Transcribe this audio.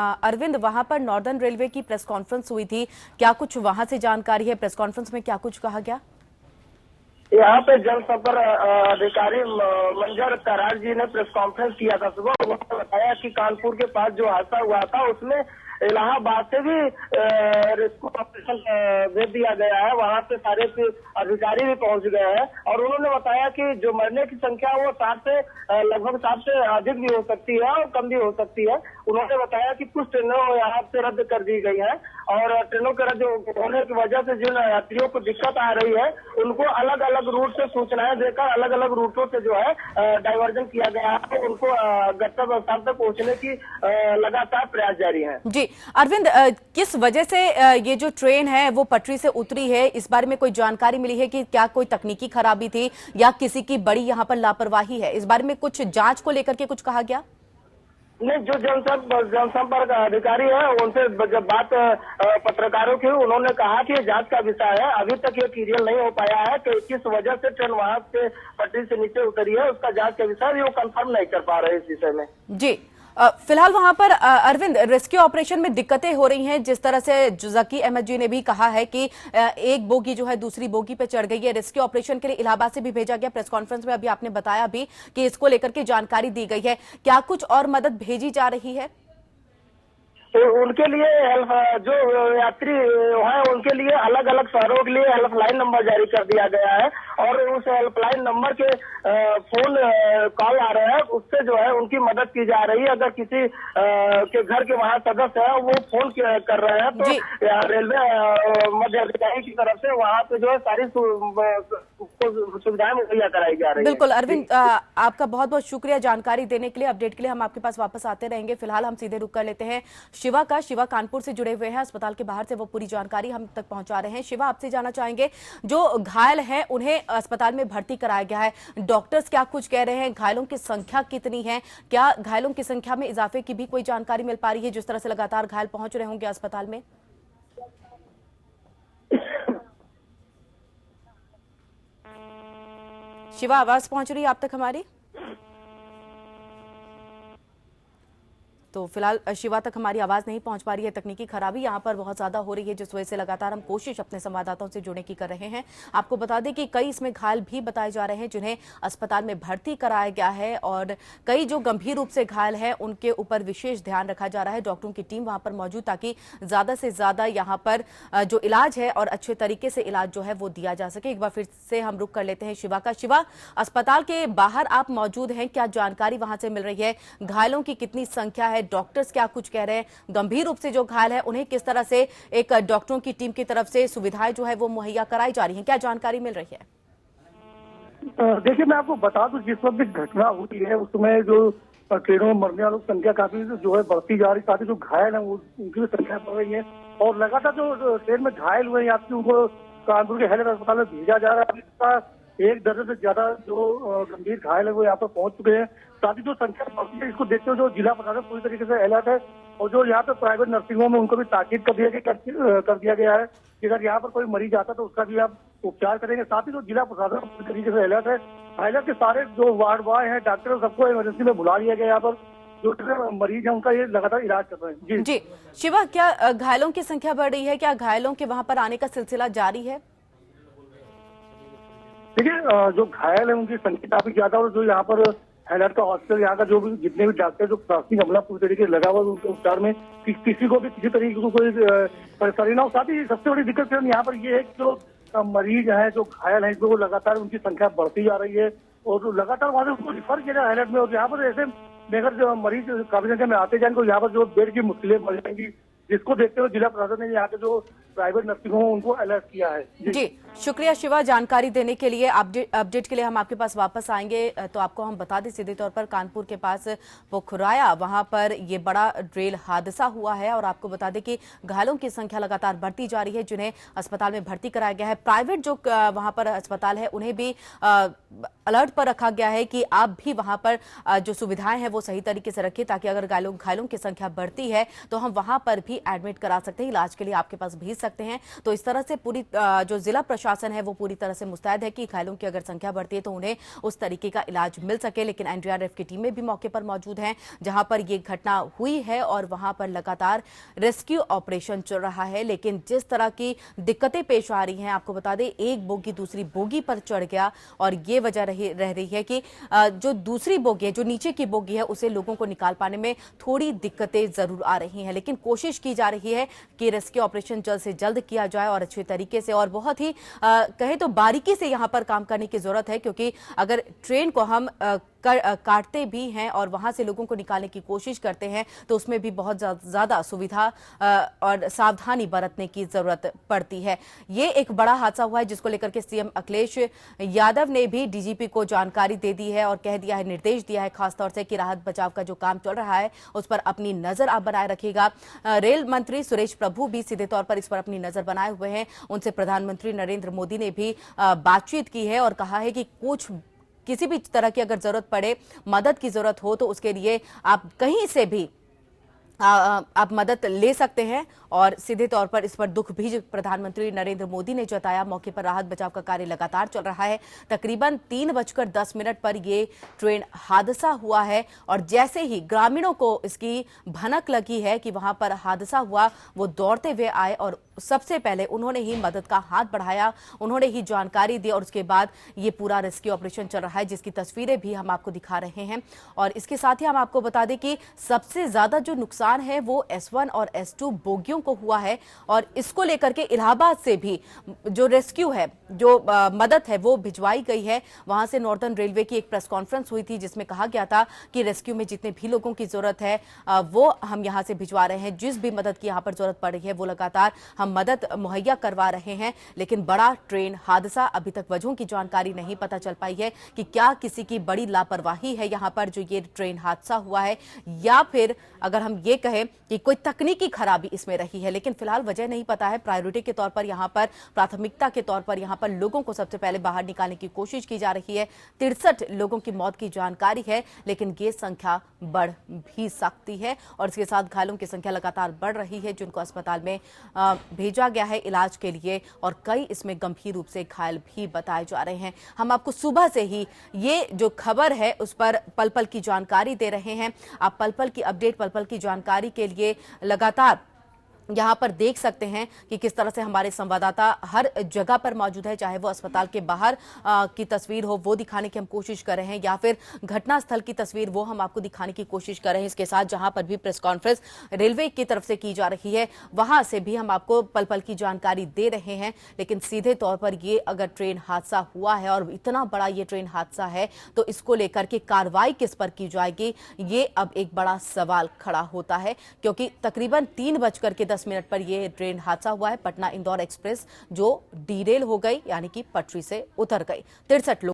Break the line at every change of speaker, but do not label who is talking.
अरविंद, वहां पर northern railway की प्रेस कॉन्फ्रेंस हुई थी, क्या कुछ वहां से जानकारी है? प्रेस कॉन्फ्रेंस में क्या कुछ कहा गया?
यहाँ पे जनसंपर्क अधिकारी मंजर करार जी ने प्रेस कॉन्फ्रेंस किया था सुबह। उन्होंने बताया कि कानपुर के पास जो हादसा हुआ था उसमें इलाहाबाद से भी रेस्क्यू ऑपरेशन भेज दिया गया है। वहाँ पे सारे अधिकारी भी पहुंच गए हैं और उन्होंने बताया कि जो मरने की संख्या वो 60 से लगभग 60 से अधिक भी हो सकती है और कम भी हो सकती है। उन्होंने बताया कि कुछ ट्रेनों यहाँ से रद्द कर दी गई है और ट्रेनों के रद्द होने की वजह से जिन यात्रियों को दिक्कत आ रही है उनको अलग अलग रूट से सूचनाएं देकर अलग अलग रूटों से जो है डाइवर्जन किया गया है। उनको गंतव्य स्थान तक पहुंचने की लगातार प्रयास जारी है।
जी अरविंद, किस वजह से ये जो ट्रेन है वो पटरी से उतरी है, इस बारे में कोई जानकारी मिली है कि क्या कोई तकनीकी खराबी थी या किसी की बड़ी यहाँ पर लापरवाही है? इस बारे में कुछ जांच को लेकर के कुछ कहा गया?
नहीं, जो जनसंपर्क अधिकारी है उनसे जब बात पत्रकारों की, उन्होंने कहा कि जांच का विषय है। अभी तक ये क्लियर नहीं हो पाया है कि किस वजह से ट्रेन वहां से पटरी से नीचे उतरी है। उसका जांच का विषय वो कंफर्म नहीं कर पा रहे इस विषय में।
जी फिलहाल वहां पर अरविंद, रेस्क्यू ऑपरेशन में दिक्कतें हो रही हैं। जिस तरह से जकी अहमद जी ने भी कहा है कि एक बोगी जो है दूसरी बोगी पे चढ़ गई है। रेस्क्यू ऑपरेशन के लिए इलाहाबाद से भी भेजा गया। प्रेस कॉन्फ्रेंस में अभी आपने बताया भी कि इसको लेकर के जानकारी दी गई है। क्या कुछ और मदद भेजी जा रही है?
तो उनके लिए जो यात्री है उनके लिए अलग अलग शहरों के लिए हेल्पलाइन नंबर जारी कर दिया गया है और उस हेल्पलाइन नंबर के फोन कॉल आ रहे हैं, उससे जो है उनकी मदद की जा रही है। अगर किसी के घर के वहाँ सदस्य है वो फोन कर रहे हैं तो रेलवे मध्य अधिकारी की तरफ से वहाँ पे जो है सारी सुविधाएं मुहैया कराई जा रही है।
बिल्कुल अरविंद, आपका बहुत बहुत शुक्रिया जानकारी देने के लिए। अपडेट के लिए हम आपके पास वापस आते रहेंगे। फिलहाल हम सीधे रुक कर लेते हैं शिवा कानपुर से जुड़े हुए हैं। अस्पताल के बाहर से वो पूरी जानकारी हम तक पहुंचा रहे हैं। शिवा, आपसे जानना चाहेंगे, जो घायल हैं उन्हें अस्पताल में भर्ती कराया गया है, डॉक्टर्स क्या कुछ कह रहे हैं? घायलों की संख्या कितनी है? क्या घायलों की संख्या में इजाफे की भी कोई जानकारी मिल पा रही है, जिस तरह से लगातार घायल पहुंच रहे होंगे अस्पताल में? शिवा, आवाज पहुंच रही है आप तक हमारी? तो फिलहाल शिवा तक हमारी आवाज नहीं पहुंच पा रही है। तकनीकी खराबी यहां पर बहुत ज्यादा हो रही है, जिस वजह से लगातार हम कोशिश अपने संवाददाताओं से जुड़ने की कर रहे हैं। आपको बता दें कि कई इसमें घायल भी बताए जा रहे हैं जिन्हें अस्पताल में भर्ती कराया गया है और कई जो गंभीर रूप से घायल है उनके ऊपर विशेष ध्यान रखा जा रहा है। डॉक्टरों की टीम वहां पर मौजूद ताकि ज्यादा से ज्यादा यहाँ पर जो इलाज है और अच्छे तरीके से इलाज जो है वो दिया जा सके। एक बार फिर से हम रुक कर लेते हैं शिवा का। शिवा, अस्पताल के बाहर आप मौजूद हैं, क्या जानकारी वहां से मिल रही है? घायलों की कितनी संख्या है? डॉक्टर्स क्या कुछ कह रहे हैं? गंभीर रूप से जो घायल है उन्हें किस तरह से एक डॉक्टरों की टीम की तरफ से सुविधाएं जो है वो मुहैया कराई जा रही हैं? क्या जानकारी मिल रही है?
देखिए, मैं आपको बता दूं, जिस वक्त घटना हुई है उसमें जो ट्रेनों में मरने वालों की संख्या काफी जो है बढ़ती जा रही, साथ ही जो घायल है वो उनकी भी संख्या बढ़ रही है और लगातार जो ट्रेन में घायल हुए यात्री उनको कानपुर के हेल्थ अस्पताल में भेजा जा रहा है। एक दर्जन से ज्यादा जो गंभीर घायल है वो यहाँ पर पहुंच चुके हैं। साथ ही जो संख्या बढ़ती है इसको देखते हुए जो जिला प्रशासन पूरी तरीके से अलर्ट है और जो यहाँ पे प्राइवेट नर्सिंग होम है उनको भी ताकीद कर दिया गया है कि अगर यहाँ पर कोई मरीज आता तो उसका भी आप उपचार करेंगे। साथ ही जो जिला प्रशासन पूरी तरीके से अलर्ट है। हाईलाइट के सारे जो वार्ड बॉय है, डॉक्टर, सबको इमरजेंसी में बुला लिया गया। यहाँ पर जो मरीज है उनका ये लगातार इलाज कर रहे हैं।
जी शिवा, क्या घायलों की संख्या बढ़ रही है? क्या घायलों के वहां पर आने का सिलसिला जारी है?
देखिए, जो घायल है उनकी संख्या काफी ज्यादा और जो यहाँ पर हेल्थ का हॉस्पिटल, यहाँ का जो भी जितने भी डॉक्टर जो प्राथमिक हमला पूरी तरीके से लगा हुआ उनके उपचार में किसी को भी किसी तरीके को कोई परेशानी ना हो। साथ ही सबसे बड़ी दिक्कत यहाँ पर ये है कि जो मरीज है, जो घायल है, वो लगातार उनकी संख्या बढ़ती जा रही है और लगातार वहां से उनको रिफर किया जाए हाईलाइट में। और यहाँ पर ऐसे बेघर जो मरीज काफी संख्या में आते जाएंगे, यहाँ पर जो बेड की मुश्किलें बढ़ जाएंगी, जिसको देखते हुए जिला प्रशासन ने यहाँ के जो प्राइवेट नर्सिंग होम उनको अलर्ट किया है।
जी शुक्रिया शिवा जानकारी देने के लिए। अपडेट के लिए हम आपके पास वापस आएंगे। तो आपको हम बता दें सीधे तौर पर कानपुर के पास पोखराया, वहां पर ये बड़ा रेल हादसा हुआ है और आपको बता दें कि घायलों की संख्या लगातार बढ़ती जा रही है जिन्हें अस्पताल में भर्ती कराया गया है। प्राइवेट जो वहां पर अस्पताल है उन्हें भी अलर्ट पर रखा गया है कि आप भी वहां पर जो सुविधाएं हैं वो सही तरीके से रखें ताकि अगर घायलों की संख्या बढ़ती है तो हम वहां पर भी भी एडमिट करा सकते हैं, इलाज के लिए आपके पास भेज सकते हैं। तो इस तरह से पूरी जो जिला प्रशासन है वो पूरी तरह से मुस्तैद है कि घायलों की अगर संख्या बढ़ती है तो उन्हें उस तरीके का इलाज मिल सके। लेकिन एनडीआरएफ की टीमें भी मौके पर मौजूद हैं जहां पर ये घटना हुई है और वहां पर लगातार रेस्क्यू ऑपरेशन चल रहा है। लेकिन जिस तरह की दिक्कतें पेश आ रही हैं, आपको बता दें एक बोगी दूसरी बोगी पर चढ़ गया और ये वजह रह रही है कि जो दूसरी बोगी है, जो नीचे की बोगी है, उसे लोगों को निकाल पाने में थोड़ी दिक्कतें जरूर आ रही हैं। लेकिन कोशिश की जा रही है कि रेस्क्यू ऑपरेशन जल्द से जल्द किया जाए और अच्छे तरीके से और बहुत ही कहे तो बारीकी से यहां पर काम करने की जरूरत है, क्योंकि अगर ट्रेन को हम काटते भी हैं और वहां से लोगों को निकालने की कोशिश करते हैं तो उसमें भी बहुत ज्यादा सुविधा और सावधानी बरतने की जरूरत पड़ती है। ये एक बड़ा हादसा हुआ है जिसको लेकर के सीएम अखिलेश यादव ने भी डीजीपी को जानकारी दे दी है और कह दिया है, निर्देश दिया है खासतौर से कि राहत बचाव का जो काम चल रहा है उस पर अपनी नजर आप बनाए रखिएगा। रेल मंत्री सुरेश प्रभु भी सीधे तौर पर इस पर अपनी नजर बनाए हुए हैं। उनसे प्रधानमंत्री नरेंद्र मोदी ने भी बातचीत की है और कहा है कि किसी भी तरह की अगर जरूरत पड़े, मदद की जरूरत हो तो उसके लिए आप कहीं से भी आप मदद ले सकते हैं। और सीधे तौर पर इस पर दुख भी प्रधानमंत्री नरेंद्र मोदी ने जताया। मौके पर राहत बचाव का कार्य लगातार चल रहा है। तकरीबन 3:10 पर यह ट्रेन हादसा हुआ है और जैसे ही ग्रामीणों को इसकी भनक लगी है कि वहां पर हादसा हुआ, वो दौड़ते हुए आए और सबसे पहले उन्होंने ही मदद का हाथ बढ़ाया, उन्होंने ही जानकारी दी और उसके बाद ये पूरा रेस्क्यू ऑपरेशन चल रहा है, जिसकी तस्वीरें भी हम आपको दिखा रहे हैं। और इसके साथ ही हम आपको बता दें कि सबसे ज्यादा जो नुकसान है वो S1 और S2 बोगियों को हुआ है और इसको लेकर के इलाहाबाद से भी जो रेस्क्यू है, जो मदद है वो भिजवाई गई है। वहां से नॉर्दर्न रेलवे की एक प्रेस कॉन्फ्रेंस हुई थी जिसमें कहा गया था कि रेस्क्यू में जितने भी लोगों की जरूरत है वो हम यहां से भिजवा रहे हैं। जिस भी मदद की यहां पर जरूरत पड़ रही है वो लगातार हम मदद मुहैया करवा रहे हैं। लेकिन बड़ा ट्रेन हादसा, अभी तक वजहों की जानकारी नहीं पता चल पाई है कि क्या किसी की बड़ी लापरवाही है यहां पर जो ये ट्रेन हादसा हुआ है, या फिर अगर हम ये कहें कि कोई तकनीकी खराबी इसमें रही है। लेकिन फिलहाल वजह नहीं पता है। प्रायोरिटी के तौर पर यहां पर, प्राथमिकता के तौर पर यहां पर लोगों को सबसे पहले बाहर निकालने की कोशिश की जा रही है। 63 लोगों की मौत की जानकारी है, लेकिन ये संख्या बढ़ भी सकती है और इसके साथ घायलों की संख्या लगातार बढ़ रही है, जिनको अस्पताल में भेजा गया है इलाज के लिए और कई इसमें गंभीर रूप से घायल भी बताए जा रहे हैं। हम आपको सुबह से ही ये जो खबर है उस पर पल पल की जानकारी दे रहे हैं। आप पल पल की अपडेट, पल पल की जानकारी के लिए लगातार यहां पर देख सकते हैं कि किस तरह से हमारे संवाददाता हर जगह पर मौजूद है, चाहे वो अस्पताल के बाहर की तस्वीर हो वो दिखाने की हम कोशिश कर रहे हैं या फिर घटनास्थल की तस्वीर वो हम आपको दिखाने की कोशिश कर रहे हैं। इसके साथ जहां पर भी प्रेस कॉन्फ्रेंस रेलवे की तरफ से की जा रही है वहां से भी हम आपको पल पल की जानकारी दे रहे हैं। लेकिन सीधे तौर पर ये अगर ट्रेन हादसा हुआ है और इतना बड़ा ये ट्रेन हादसा है तो इसको लेकर के कार्रवाई किस पर की जाएगी, ये अब एक बड़ा सवाल खड़ा होता है, क्योंकि तकरीबन 3:10 पर यह ट्रेन हादसा हुआ है। पटना इंदौर एक्सप्रेस जो डीरेल हो गई, यानी कि पटरी से उतर गई। 63 लोग